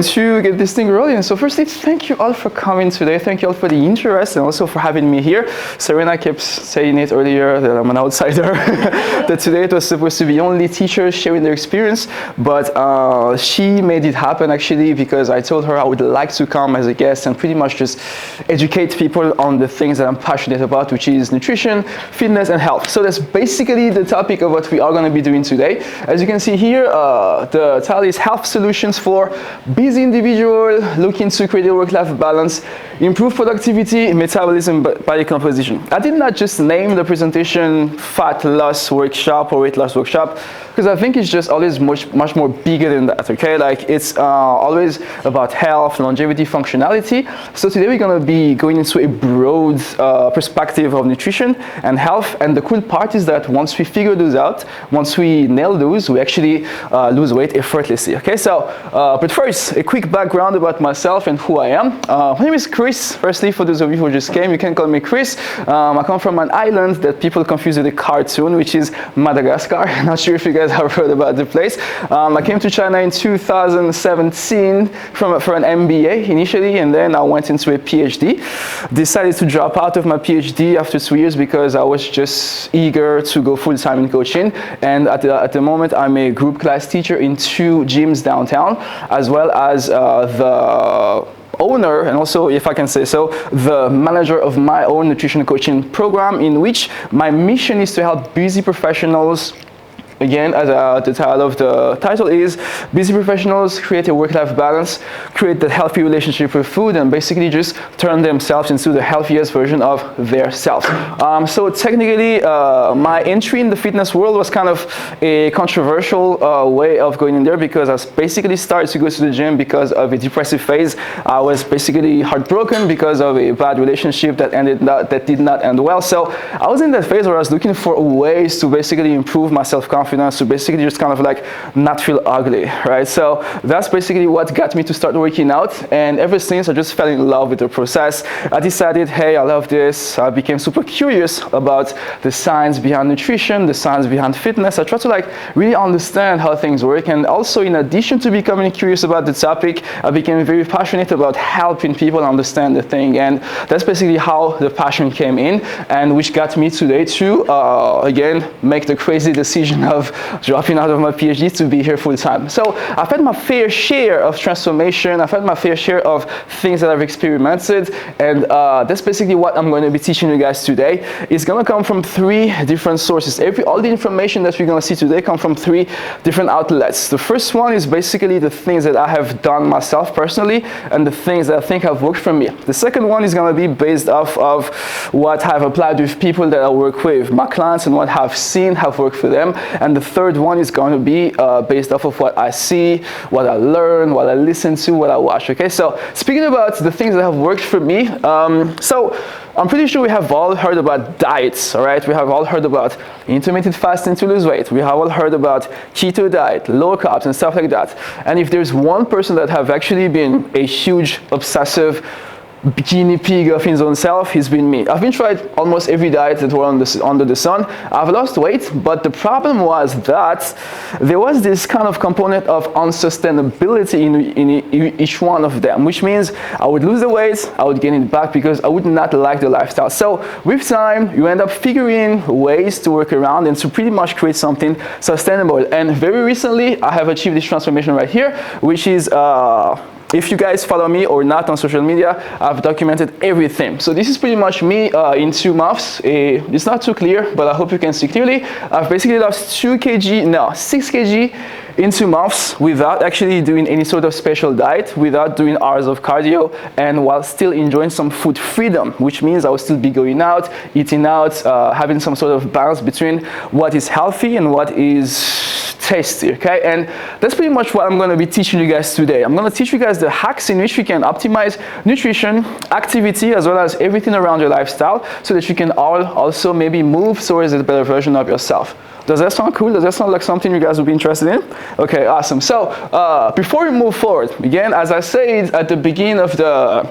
To get this thing rolling. So firstly, thank you all for coming today. Thank you all for the interest and also for having me here. Serena kept saying it earlier that I'm an outsider, that today it was supposed to be only teachers sharing their experience, but she made it happen actually because I told her I would like to come as a guest and pretty much just educate people on the things that I'm passionate about, which is nutrition, fitness, and health. So that's basically the topic of what we are going to be doing today. As you can see here, the title is Health Solutions for Busy Individual Looking to Create a Work-Life Balance, Improve Productivity, Metabolism, Body Composition. I did not just name the presentation Fat Loss Workshop or Weight Loss Workshop because I think it's just always much more bigger than that, okay? Like it's always about health, longevity, functionality. So today we're gonna be going into a broad perspective of nutrition and health, and the cool part is that once we figure those out, once we nail those, we actually lose weight effortlessly, okay? So, but first, a quick background about myself and who I am. My name is Chris. Firstly, for those of you who just came, you can call me Chris. I come from an island that people confuse with a cartoon, which is Madagascar. Not sure if you guys have heard about the place. I came to China in 2017 for an MBA initially, and then I went into a PhD. Decided to drop out of my PhD after 2 years because I was just eager to go full-time in coaching. And at the moment, I'm a group class teacher in 2 gyms downtown, as well as the owner, and also, if I can say so, the manager of my own nutrition coaching program, in which my mission is to help busy professionals. Again, as the title is, busy professionals create a work-life balance, create that healthy relationship with food, and basically just turn themselves into the healthiest version of their self. So technically, my entry in the fitness world was kind of a controversial way of going in there because I basically started to go to the gym because of a depressive phase. I was basically heartbroken because of a bad relationship that did not end well. So I was in that phase where I was looking for ways to basically improve my self-confidence, to basically just kind of like not feel ugly, right? So that's basically what got me to start working out, and ever since I just fell in love with the process. I decided, hey, I love this. I became super curious about the science behind nutrition, the science behind fitness. I tried to like really understand how things work, and also in addition to becoming curious about the topic, I became very passionate about helping people understand the thing, and that's basically how the passion came in, and which got me today to again make the crazy decision of dropping out of my PhD to be here full time. So I've had my fair share of transformation. I've had my fair share of things that I've experimented, and that's basically what I'm going to be teaching you guys today. It's going to come from 3 different sources. All the information that we're going to see today come from 3 different outlets. The first one is basically the things that I have done myself personally and the things that I think have worked for me. The second one is going to be based off of what I've applied with people that I work with, my clients, and what I've seen have worked for them. And the third one is going to be based off of what I see, what I learn, what I listen to, what I watch, okay? So speaking about the things that have worked for me, so I'm pretty sure we have all heard about diets, all right? We have all heard about intermittent fasting to lose weight. We have all heard about keto diet, low carbs, and stuff like that. And if there's one person that have actually been a huge obsessive guinea pig of his own self, he's been me. I've been tried almost every diet that were under the sun. I've lost weight, but the problem was that there was this kind of component of unsustainability in each one of them, which means I would lose the weight, I would gain it back because I would not like the lifestyle. So with time, you end up figuring ways to work around and to pretty much create something sustainable. And very recently, I have achieved this transformation right here, which is if you guys follow me or not on social media, I've documented everything. So this is pretty much me in 2 months. It's not too clear, but I hope you can see clearly. I've basically lost 6 kg in 2 months without actually doing any sort of special diet, without doing hours of cardio, and while still enjoying some food freedom, which means I will still be going out, eating out, having some sort of balance between what is healthy and what is tasty, okay? And that's pretty much what I'm going to be teaching you guys today. I'm going to teach you guys the hacks in which you can optimize nutrition, activity, as well as everything around your lifestyle so that you can also maybe move towards a better version of yourself. Does that sound cool? Does that sound like something you guys would be interested in? Okay, awesome. So before we move forward, again, as I said at the beginning of the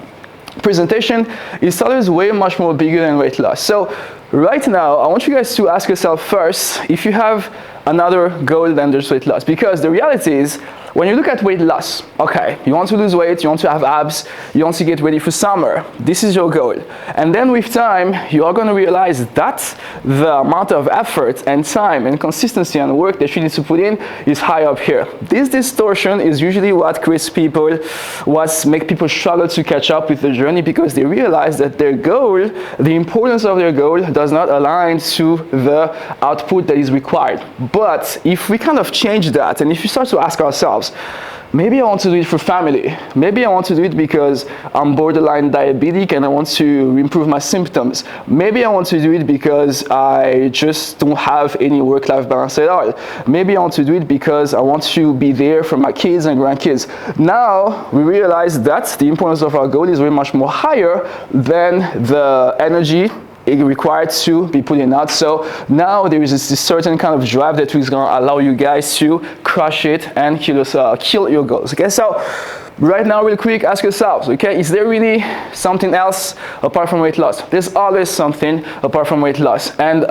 presentation, it's always way much more bigger than weight loss. So right now, I want you guys to ask yourself first if you have another goal than just weight loss, because the reality is when you look at weight loss, okay, you want to lose weight, you want to have abs, you want to get ready for summer. This is your goal. And then with time, you are going to realize that the amount of effort and time and consistency and work that you need to put in is high up here. This distortion is usually what creates people, what makes people struggle to catch up with the journey, because they realize that their goal, the importance of their goal does not align to the output that is required. But if we kind of change that, and if you start to ask ourselves, maybe I want to do it for family. Maybe I want to do it because I'm borderline diabetic and I want to improve my symptoms. Maybe I want to do it because I just don't have any work-life balance at all. Maybe I want to do it because I want to be there for my kids and grandkids. Now we realize that the importance of our goal is very much more higher than the energy required to be putting out. So now there is this certain kind of drive that is going to allow you guys to crush it and kill your goals. Okay, so right now, real quick, ask yourselves, okay, is there really something else apart from weight loss? There's always something apart from weight loss. And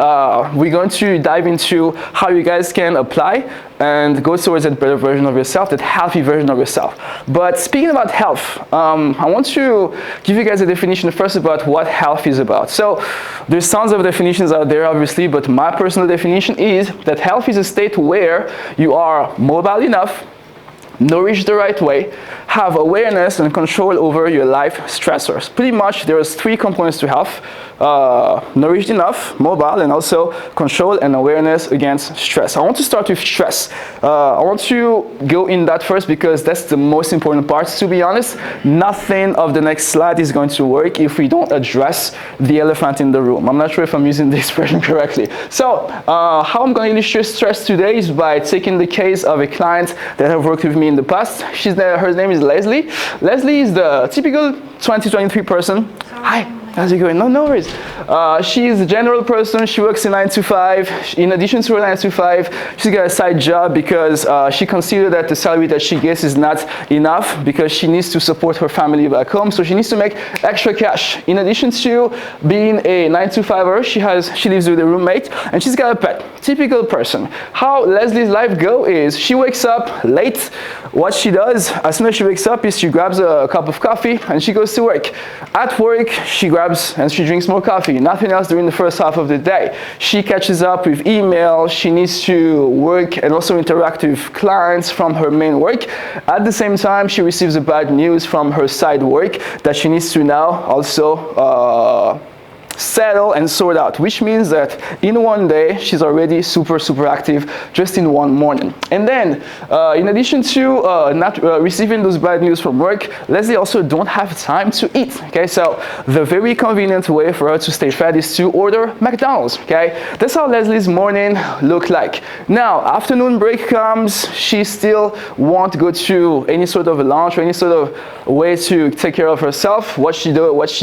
we're going to dive into how you guys can apply and go towards that better version of yourself, that healthy version of yourself. But speaking about health, I want to give you guys a definition first about what health is about. So there's tons of definitions out there, obviously, but my personal definition is that health is a state where you are mobile enough, nourished the right way, have awareness and control over your life stressors. Pretty much there's three components to health: nourished enough, mobile, and also control and awareness against stress. I want to start with stress. I want to go in that first because that's the most important part. To be honest, nothing of the next slide is going to work if we don't address the elephant in the room. I'm not sure if I'm using the expression correctly. So how I'm going to illustrate stress today is by taking the case of a client that have worked with me in the past. Her name is Leslie. Leslie is the typical 2023 person. Hi, how's it going? No worries. She's a general person. She works in 9 to 5. In addition to her 9 to 5, she's got a side job because she considers that the salary that she gets is not enough because she needs to support her family back home. So she needs to make extra cash. In addition to being a 9 to 5er, she lives with a roommate and she's got a pet. Typical person. How Leslie's life go is she wakes up late. What she does as soon as she wakes up is she grabs a cup of coffee and she goes to work. At work, she grabs and she drinks more coffee. Nothing else during the first half of the day. She catches up with email. She needs to work and also interact with clients from her main work. At the same time, she receives a bad news from her side work that she needs to now also settle and sort out, which means that in one day she's already super active just in one morning. And then in addition to not receiving those bad news from work, Leslie also don't have time to eat. Okay, so the very convenient way for her to stay fat is to order McDonald's. Okay, that's how Leslie's morning look like. Now afternoon break comes, she still won't go to any sort of a lunch or any sort of way to take care of herself. What she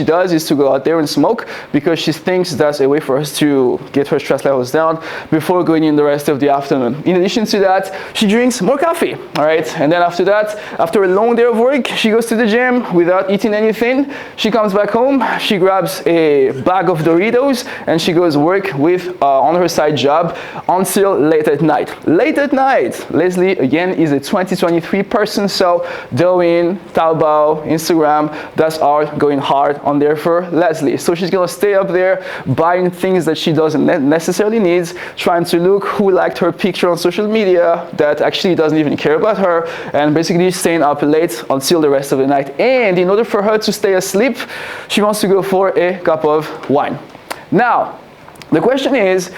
does is to go out there and smoke, because she thinks that's a way for us to get her stress levels down before going in the rest of the afternoon. In addition to that, she drinks more coffee, all right? And then after that, after a long day of work, she goes to the gym without eating anything. She comes back home, she grabs a bag of Doritos, and she goes work with on her side job until late at night. Late at night, Leslie, again, is a 2023 person, so Douyin, Taobao, Instagram, that's all going hard on there for Leslie. So she's gonna stay up there buying things that she doesn't necessarily need, trying to look who liked her picture on social media that actually doesn't even care about her, and basically staying up late until the rest of the night. And in order for her to stay asleep, she wants to go for a cup of wine. Now, the question is,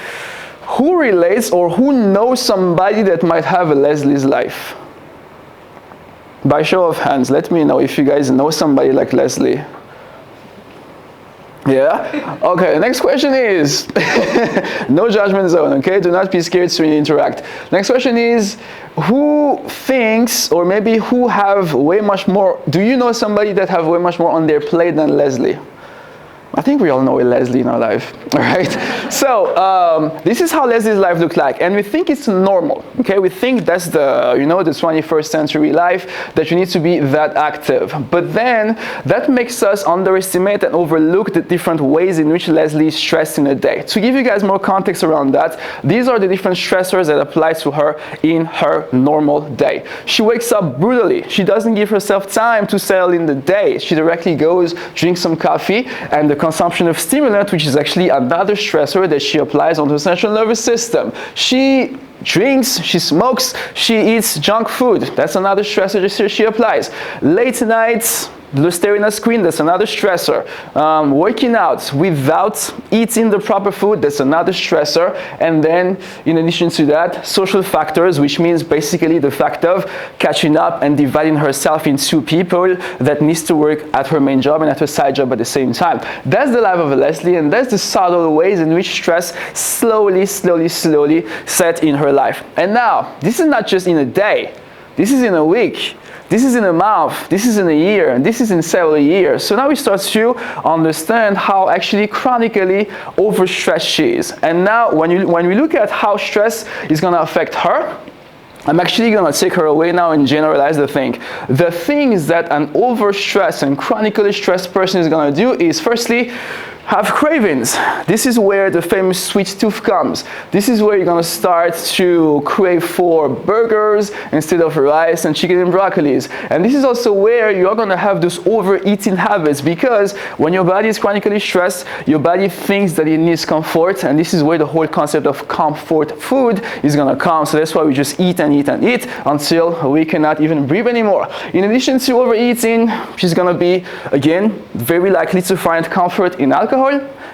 who relates or who knows somebody that might have a Leslie's life? By show of hands, let me know if you guys know somebody like Leslie. Yeah? Okay, the next question is, no judgment zone, okay? Do not be scared to interact. Next question is, who thinks, or maybe who have way much more, do you know somebody that have way much more on their plate than Leslie? I think we all know a Leslie in our life, all right? So this is how Leslie's life looked like, and we think it's normal, okay? We think that's the, you know, the 21st century life, that you need to be that active. But then that makes us underestimate and overlook the different ways in which Leslie is stressed in a day. To give you guys more context around that, these are the different stressors that apply to her in her normal day. She wakes up brutally. She doesn't give herself time to settle in the day. She directly goes, drinks some coffee, and the consumption of stimulant, which is actually another stressor that she applies on her central nervous system. She drinks, she smokes, she eats junk food. That's another stressor that she applies. Late nights, staring at a screen, that's another stressor. Working out without eating the proper food, that's another stressor. And then, in addition to that, social factors, which means basically the fact of catching up and dividing herself into people that needs to work at her main job and at her side job at the same time. That's the life of a Leslie, and that's the subtle ways in which stress slowly set in her life. And now, this is not just in a day. This is in a week. This is in a month, this is in a year, and this is in several years. So now we start to understand how actually chronically overstressed she is. And now when we look at how stress is going to affect her, I'm actually going to take her away now and generalize the thing. The things that an overstressed and chronically stressed person is going to do is, firstly, have cravings. This is where the famous sweet tooth comes. This is where you're going to start to crave for burgers instead of rice and chicken and broccolis. And this is also where you're going to have those overeating habits, because when your body is chronically stressed, your body thinks that it needs comfort, and this is where the whole concept of comfort food is going to come. So that's why we just eat and eat and eat until we cannot even breathe anymore. In addition to overeating, she's going to be, again, very likely to find comfort in alcohol,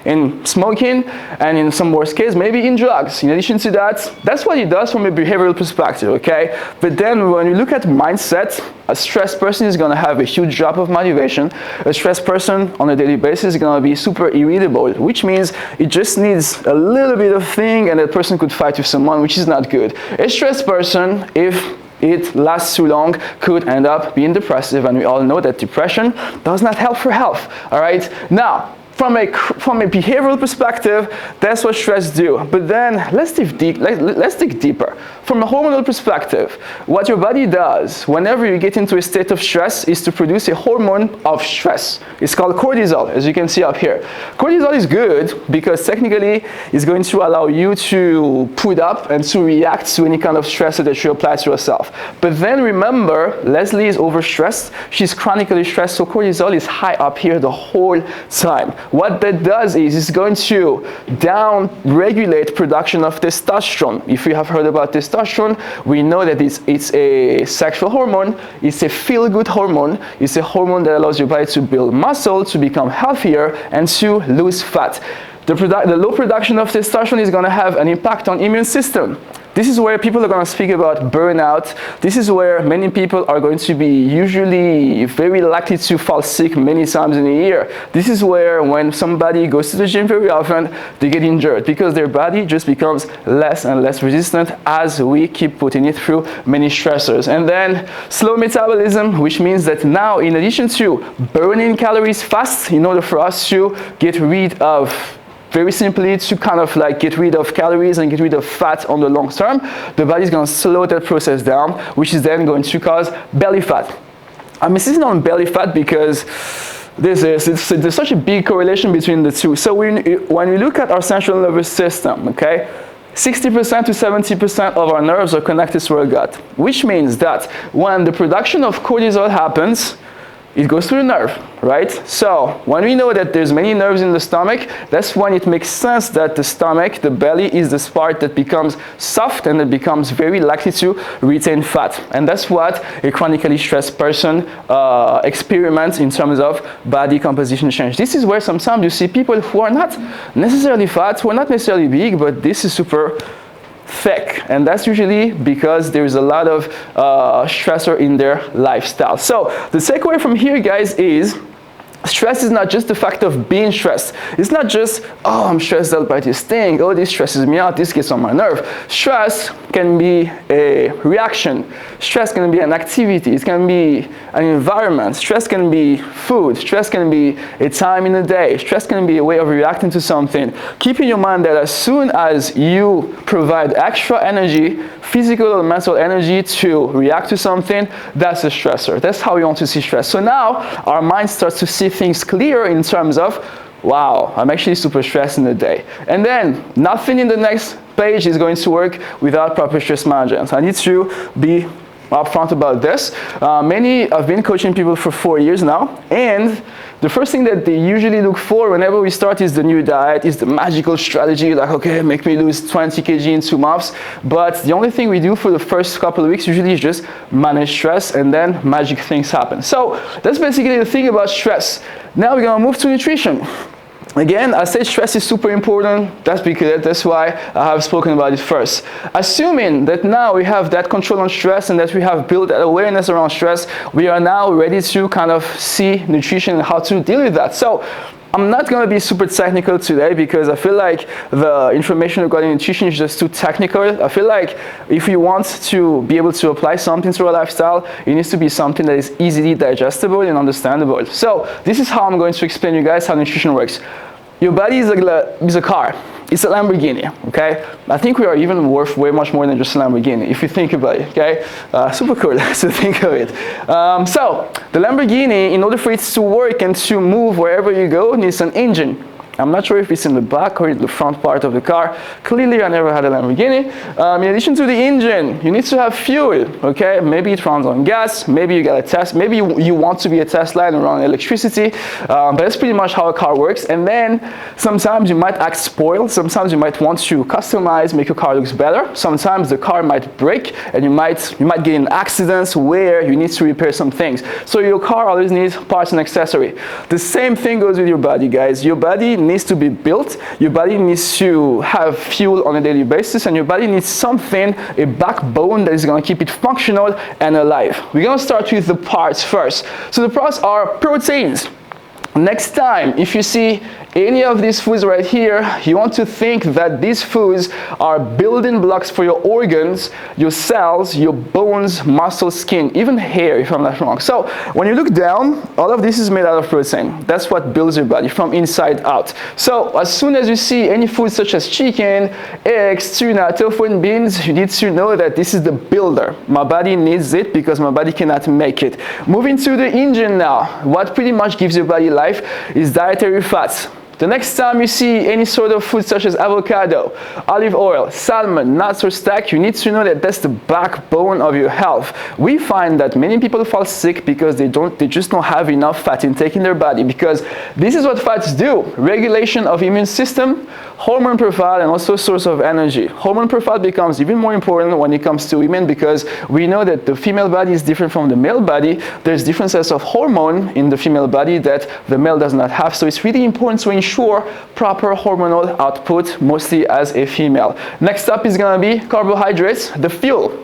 in smoking, and in some worst case, maybe in drugs. In addition to that, that's what it does from a behavioral perspective, okay? But then when you look at mindset, a stressed person is going to have a huge drop of motivation. A stressed person on a daily basis is going to be super irritable, which means it just needs a little bit of thing and that person could fight with someone, which is not good. A stressed person, if it lasts too long, could end up being depressive, and we all know that depression does not help for health, all right? Now, from a behavioral perspective, that's what stress do. But then let's dig deeper. From a hormonal perspective, what your body does whenever you get into a state of stress is to produce a hormone of stress. It's called cortisol, as you can see up here. Cortisol is good because technically it's going to allow you to put up and to react to any kind of stressor that you apply to yourself. But then remember, Leslie is overstressed. She's chronically stressed, so cortisol is high up here the whole time. What that does is it's going to down-regulate production of testosterone. If you have heard about testosterone, we know that it's a sexual hormone, it's a feel-good hormone, it's a hormone that allows your body to build muscle, to become healthier, and to lose fat. The low production of testosterone is going to have an impact on immune system. This is where people are going to speak about burnout. This is where many people are going to be usually very likely to fall sick many times in a year. This is where when somebody goes to the gym very often, they get injured because their body just becomes less and less resistant as we keep putting it through many stressors. And then slow metabolism, which means that now in addition to burning calories fast, in order for us to get rid of, very simply, to kind of like get rid of calories and get rid of fat on the long term, the body is going to slow that process down, which is then going to cause belly fat. I'm insisting on belly fat because there's such a big correlation between the two. So when we look at our central nervous system, okay, 60% to 70% of our nerves are connected to our gut, which means that when the production of cortisol happens, it goes through the nerve, right? So when we know that there's many nerves in the stomach, that's when it makes sense that the stomach, the belly, is the part that becomes soft and it becomes very likely to retain fat. And that's what a chronically stressed person experiments in terms of body composition change. This is where sometimes you see people who are not necessarily fat, who are not necessarily big, but this is super thick, and that's usually because there's a lot of stressor in their lifestyle. So the takeaway from here, guys, is Stress is not just the fact of being stressed. It's not just, oh, I'm stressed out by this thing. Oh, this stresses me out. This gets on my nerve. Stress can be a reaction. Stress can be an activity. It can be an environment. Stress can be food. Stress can be a time in the day. Stress can be a way of reacting to something. Keep in your mind that as soon as you provide extra energy, physical or mental energy to react to something, that's a stressor. That's how we want to see stress. So now our mind starts to see things clear in terms of, wow, I'm actually super stressed in the day. And then nothing in the next page is going to work without proper stress management. I need to be upfront about this. I've been coaching people for 4 years now, and the first thing that they usually look for whenever we start is the new diet, is the magical strategy, like, okay, make me lose 20 kg in 2 months. But the only thing we do for the first couple of weeks usually is just manage stress, and then magic things happen. So that's basically the thing about stress. Now we're gonna move to nutrition. Again, I say stress is super important. That's why I have spoken about it first. Assuming that now we have that control on stress and that we have built that awareness around stress, we are now ready to kind of see nutrition and how to deal with that. So I'm not going to be super technical today because I feel like the information regarding nutrition is just too technical. I feel like if you want to be able to apply something to a lifestyle, it needs to be something that is easily digestible and understandable. So this is how I'm going to explain you guys how nutrition works. Your body is a car. It's a Lamborghini, okay? I think we are even worth way much more than just a Lamborghini, if you think about it, okay? Super cool to think of it. So, the Lamborghini, in order for it to work and to move wherever you go, needs an engine. I'm not sure if it's in the back or in the front part of the car. Clearly, I never had a Lamborghini. In addition to the engine, you need to have fuel, okay? Maybe it runs on gas, maybe you got a test, maybe you want to be a Tesla and run electricity, but that's pretty much how a car works. And then sometimes you might act spoiled, sometimes you might want to customize, make your car look better. Sometimes the car might break and you might get in accidents where you need to repair some things. So your car always needs parts and accessory. The same thing goes with your body, guys. Your body needs to be built, your body needs to have fuel on a daily basis, and your body needs something, a backbone that is going to keep it functional and alive. We're going to start with the parts first. So the parts are proteins. Next time, if you see any of these foods right here, you want to think that these foods are building blocks for your organs, your cells, your bones, muscle, skin, even hair, if I'm not wrong. So when you look down, all of this is made out of protein. That's what builds your body from inside out. So as soon as you see any food such as chicken, eggs, tuna, tofu, and beans, you need to know that this is the builder. My body needs it because my body cannot make it. Moving to the engine now, what pretty much gives your body life is dietary fats. The next time you see any sort of food such as avocado, olive oil, salmon, nuts or steak, you need to know that that's the backbone of your health. We find that many people fall sick because they just don't have enough fat intake in their body, because this is what fats do: regulation of immune system, hormone profile, and also source of energy. Hormone profile becomes even more important when it comes to women because we know that the female body is different from the male body. There's different sets of hormone in the female body that the male does not have. So it's really important to ensure proper hormonal output, mostly as a female. Next up is going to be carbohydrates, the fuel.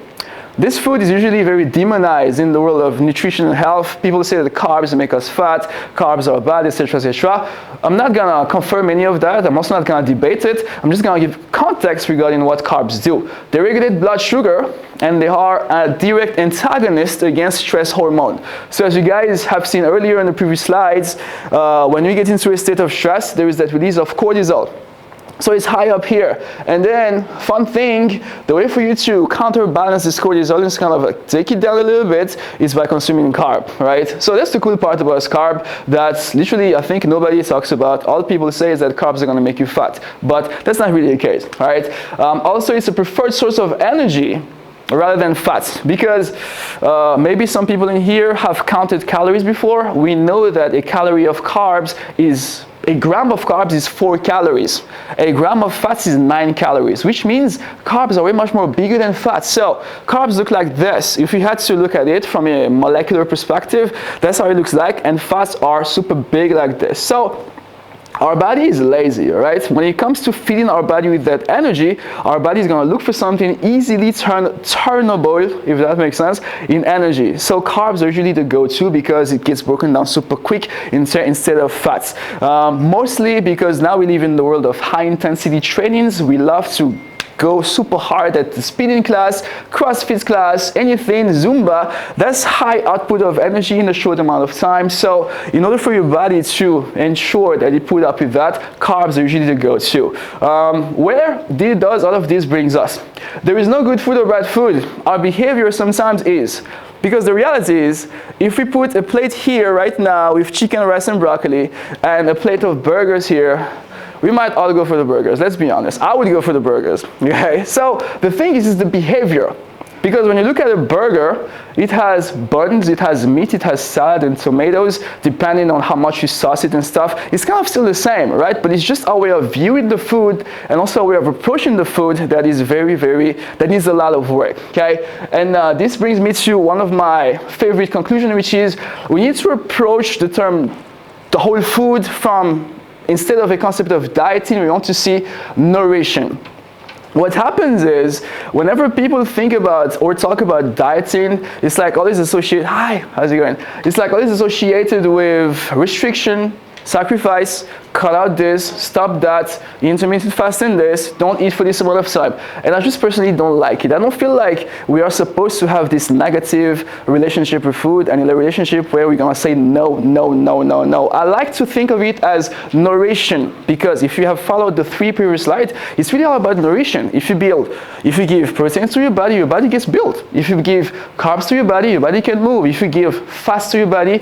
This food is usually very demonized in the world of nutrition and health. People say that carbs make us fat, carbs are bad, etc., etc. I'm not gonna confirm any of that. I'm also not gonna debate it. I'm just gonna give context regarding what carbs do. They regulate blood sugar, and they are a direct antagonist against stress hormone. So as you guys have seen earlier in the previous slides, when we get into a state of stress, there is that release of cortisol. So it's high up here. And then, fun thing, the way for you to counterbalance this cortisol is kind of like take it down a little bit is by consuming carb, right? So that's the cool part about carb. That's literally, I think nobody talks about. All people say is that carbs are gonna make you fat, but that's not really the case, right? Also, it's a preferred source of energy rather than fats, because maybe some people in here have counted calories before. We know that a calorie of carbs is a gram of carbs is 4 calories. A gram of fats is 9 calories, which means carbs are way much more bigger than fats. So carbs look like this. If you had to look at it from a molecular perspective, that's how it looks like, and fats are super big like this. So our body is lazy, all right? When it comes to feeding our body with that energy, our body is going to look for something easily turnable, if that makes sense, in energy. So carbs are usually the go-to because it gets broken down super quick instead of fats. Mostly because now we live in the world of high-intensity trainings. We love to go super hard at the spinning class, CrossFit class, anything, Zumba. That's high output of energy in a short amount of time. So in order for your body to ensure that it put up with that, carbs are usually the go-to. Where does all of this brings us? There is no good food or bad food. Our behavior sometimes is. Because the reality is, if we put a plate here right now with chicken, rice, and broccoli, and a plate of burgers here, we might all go for the burgers. Let's be honest. I would go for the burgers. Okay? So the thing is the behavior. Because when you look at a burger, it has buns, it has meat, it has salad and tomatoes, depending on how much you sauce it and stuff. It's kind of still the same, right? But it's just our way of viewing the food and also a way of approaching the food that is that needs a lot of work, okay? And this brings me to one of my favorite conclusions, which is we need to approach the whole food from, instead of a concept of dieting, we want to see nourishing. What happens is, whenever people think about or talk about dieting, it's like always associated, hi, how's it going? It's like always associated with restriction, sacrifice, cut out this, stop that, intermittent fasting this, don't eat for this amount of time. And I just personally don't like it. I don't feel like we are supposed to have this negative relationship with food and in a relationship where we're gonna say no, no, no, no, no. I like to think of it as nourishing, because if you have followed the 3 previous slides, it's really all about nourishing. If you give proteins to your body gets built. If you give carbs to your body can move. If you give fats to your body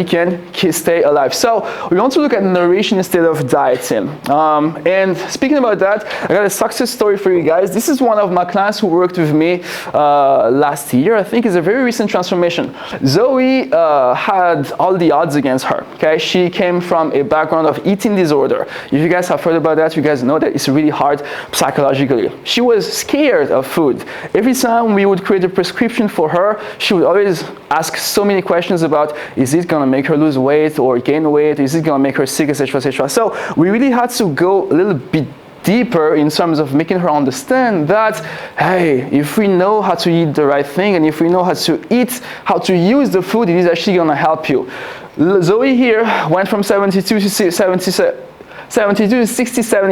can stay alive. So we want to look at nourishing instead of dieting. And speaking about that, I got a success story for you guys. This is one of my clients who worked with me last year. I think it's a very recent transformation. Zoe had all the odds against her. Okay, she came from a background of eating disorder. If you guys have heard about that, you guys know that it's really hard psychologically. She was scared of food. Every time we would create a prescription for her, she would always ask so many questions about, is it gonna make her lose weight or gain weight? Is it gonna make her sick, etc., etc. So we really had to go a little bit deeper in terms of making her understand that, hey, if we know how to eat the right thing and if we know how to use the food, it is actually gonna help you. Zoe here went from 72 to 67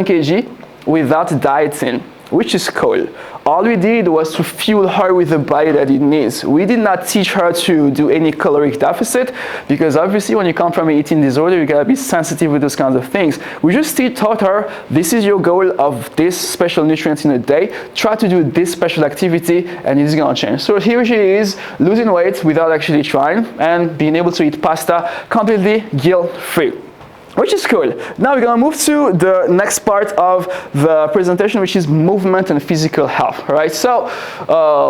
kg without dieting, which is cool. All we did was to fuel her with the body that it needs. We did not teach her to do any caloric deficit, because obviously when you come from an eating disorder, you gotta be sensitive with those kinds of things. We just taught her, this is your goal of this special nutrients in a day. Try to do this special activity and it's gonna change. So here she is, losing weight without actually trying and being able to eat pasta completely guilt-free, which is cool. Now we're gonna move to the next part of the presentation, which is movement and physical health, right? So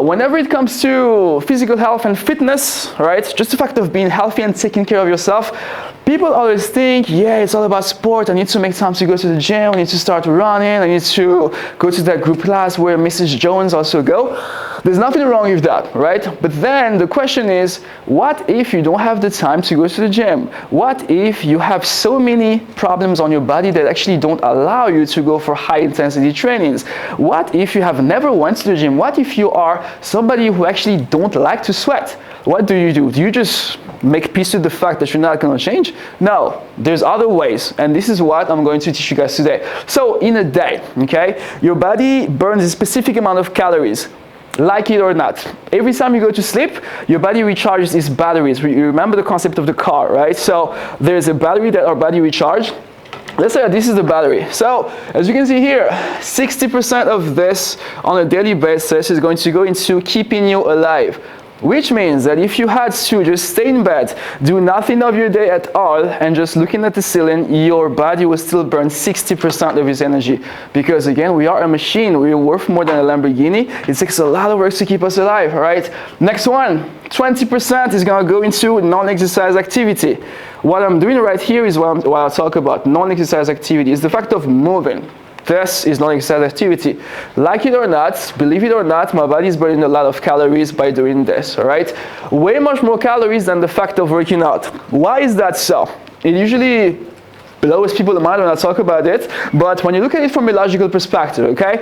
whenever it comes to physical health and fitness, right, just the fact of being healthy and taking care of yourself, people always think, yeah, it's all about sport. I need to make time to go to the gym. I need to start running. I need to go to that group class where Mrs. Jones also go. There's nothing wrong with that, right? But then the question is, what if you don't have the time to go to the gym? What if you have so many problems on your body that actually don't allow you to go for high intensity trainings? What if you have never went to the gym? What if you are somebody who actually don't like to sweat? What do? Do you just make peace with the fact that you're not going to change? No, there's other ways, and this is what I'm going to teach you guys today. So in a day, okay, your body burns a specific amount of calories. Like it or not, every time you go to sleep, your body recharges its batteries. You remember the concept of the car, right? So there's a battery that our body recharges. Let's say that this is the battery. So as you can see here, 60% of this on a daily basis is going to go into keeping you alive. Which means that if you had to just stay in bed, do nothing of your day at all, and just looking at the ceiling, your body will still burn 60% of its energy. Because again, we are a machine. We are worth more than a Lamborghini. It takes a lot of work to keep us alive, all right? Next one, 20% is gonna go into non-exercise activity. What I'm doing right here is what I'll talk about. Non-exercise activity is the fact of moving. This is non-exercise activity. Like it or not, believe it or not, my body is burning a lot of calories by doing this, all right? Way much more calories than the fact of working out. Why is that so? It usually blows people's mind when I talk about it, but when you look at it from a logical perspective, okay,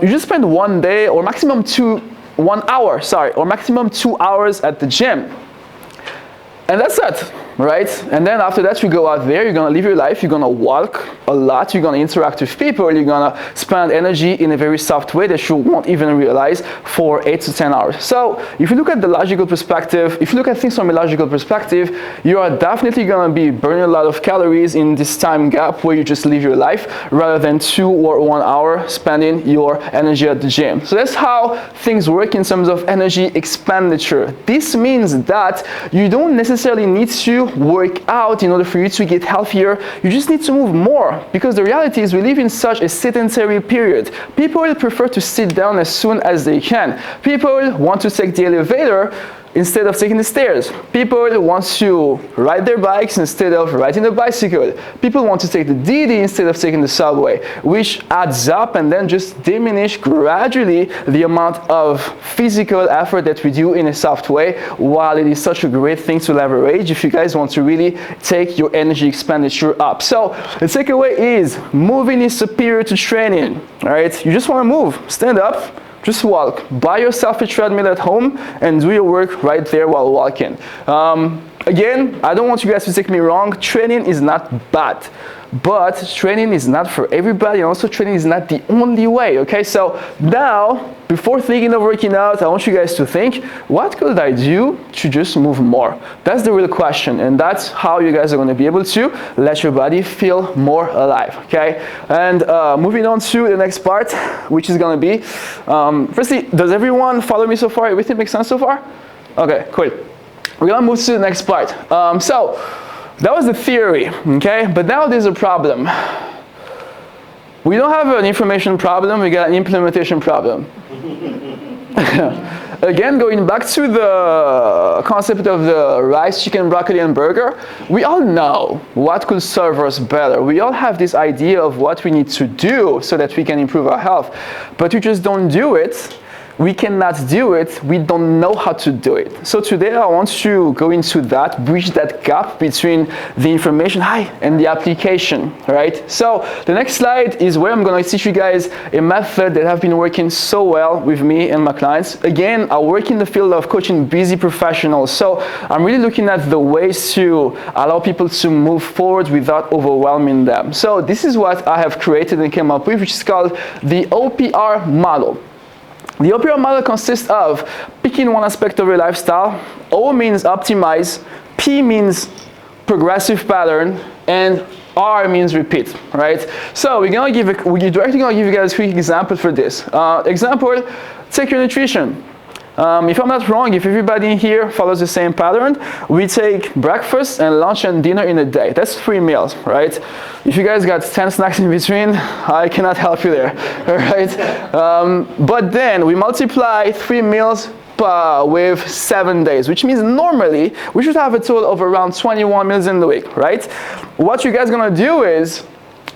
you just spend 1 day or maximum 1 hour, or maximum 2 hours at the gym. And that's it, right? And then after that, you go out there, you're gonna live your life, you're gonna walk a lot, you're gonna interact with people, you're gonna spend energy in a very soft way that you won't even realize for 8 to 10 hours. So if you look at the logical perspective, if you look at things from a logical perspective, you are definitely gonna be burning a lot of calories in this time gap where you just live your life rather than 2 or 1 hour spending your energy at the gym. So that's how things work in terms of energy expenditure. This means that you don't necessarily need to work out in order for you to get healthier. You just need to move more, because the reality is we live in such a sedentary period. People prefer to sit down as soon as they can. People want to take the elevator instead of taking the stairs. People want to ride their bikes instead of riding a bicycle. People want to take the DD instead of taking the subway, which adds up and then just diminish gradually the amount of physical effort that we do in a soft way, while it is such a great thing to leverage if you guys want to really take your energy expenditure up. So the takeaway is moving is superior to training, all right? You just want to move, stand up, just walk. Buy yourself a treadmill at home and do your work right there while walking. Again, I don't want you guys to take me wrong. Training is not bad, but training is not for everybody, and also training is not the only way, okay? So now, before thinking of working out, I want you guys to think, what could I do to just move more? That's the real question, and that's how you guys are going to be able to let your body feel more alive, okay? And moving on to the next part, which is going to be, firstly, does everyone follow me so far? Everything makes sense so far? Okay, cool. We're going to move to the next part. So that was the theory, okay? But now there's a problem. We don't have an information problem, we got an implementation problem. Again, going back to the concept of the rice, chicken, broccoli, and burger, we all know what could serve us better. We all have this idea of what we need to do so that we can improve our health, but we just don't do it. We cannot do it, we don't know how to do it. So today I want to go into that, bridge that gap between the information and the application, right? So the next slide is where I'm gonna teach you guys a method that have been working so well with me and my clients. Again, I work in the field of coaching busy professionals, so I'm really looking at the ways to allow people to move forward without overwhelming them. So this is what I have created and came up with, which is called the OPR model. The OPR model consists of picking one aspect of your lifestyle. O means optimize, P means progressive pattern, and R means repeat, right? So we're directly gonna give you guys a quick example for this. Example, take your nutrition. If I'm not wrong, if everybody here follows the same pattern, we take breakfast and lunch and dinner in a day. That's 3 meals, right? If you guys got 10 snacks in between, I cannot help you there, all right? But then we multiply 3 meals with 7 days, which means normally we should have a total of around 21 meals in the week, right? What you guys gonna do is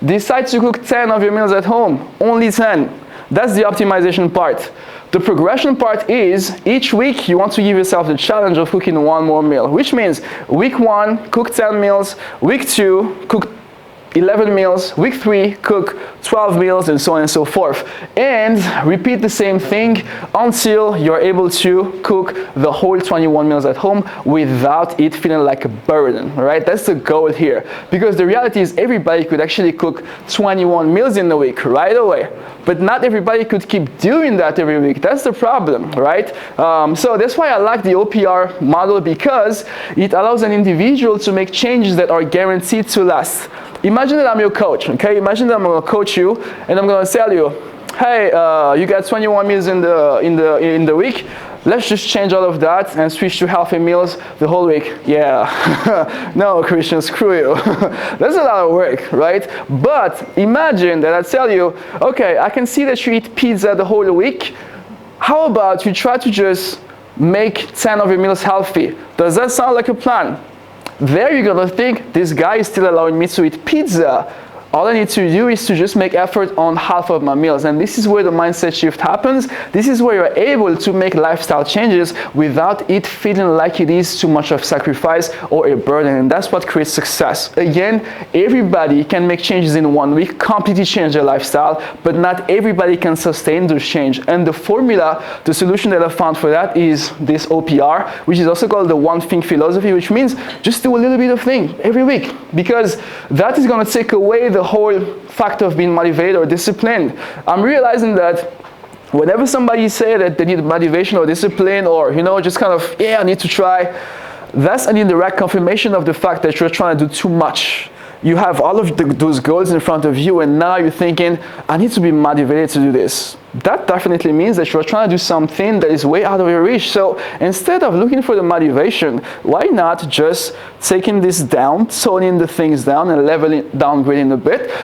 decide to cook 10 of your meals at home, only 10. That's the optimization part. The progression part is each week you want to give yourself the challenge of cooking 1 more meal, which means week 1, cook 10 meals, week 2, cook 11 meals, week 3, cook 12 meals, and so on and so forth. And repeat the same thing until you're able to cook the whole 21 meals at home without it feeling like a burden, right? That's the goal here. Because the reality is everybody could actually cook 21 meals in a week right away. But not everybody could keep doing that every week. That's the problem, right? So that's why I like the OPR model, because it allows an individual to make changes that are guaranteed to last. Imagine that I'm your coach, okay? Imagine that I'm gonna coach you and I'm gonna tell you, hey, you got 21 meals in the week. Let's just change all of that and switch to healthy meals the whole week. Yeah, no, Christian, screw you. That's a lot of work, right? But imagine that I tell you, okay, I can see that you eat pizza the whole week. How about you try to just make 10 of your meals healthy? Does that sound like a plan? There you're gonna think, this guy is still allowing me to eat pizza all I need to do is to just make effort on half of my meals. And this is where the mindset shift happens. This is where you're able to make lifestyle changes without it feeling like it is too much of sacrifice or a burden. And that's what creates success. Again, everybody can make changes in 1 week, completely change their lifestyle, but not everybody can sustain those changes. And the formula, the solution that I found for that is this OPR, which is also called the one thing philosophy, which means just do a little bit of thing every week, because that is going to take away the whole fact of being motivated or disciplined. I'm realizing that whenever somebody say that they need motivation or discipline, or just kind of, yeah, I need to try, that's an indirect confirmation of the fact that you're trying to do too much. You have all of those goals in front of you, and now you're thinking, I need to be motivated to do this. That definitely means that you're trying to do something that is way out of your reach. So instead of looking for the motivation, why not just taking this down, toning the things down, and leveling, downgrading a bit,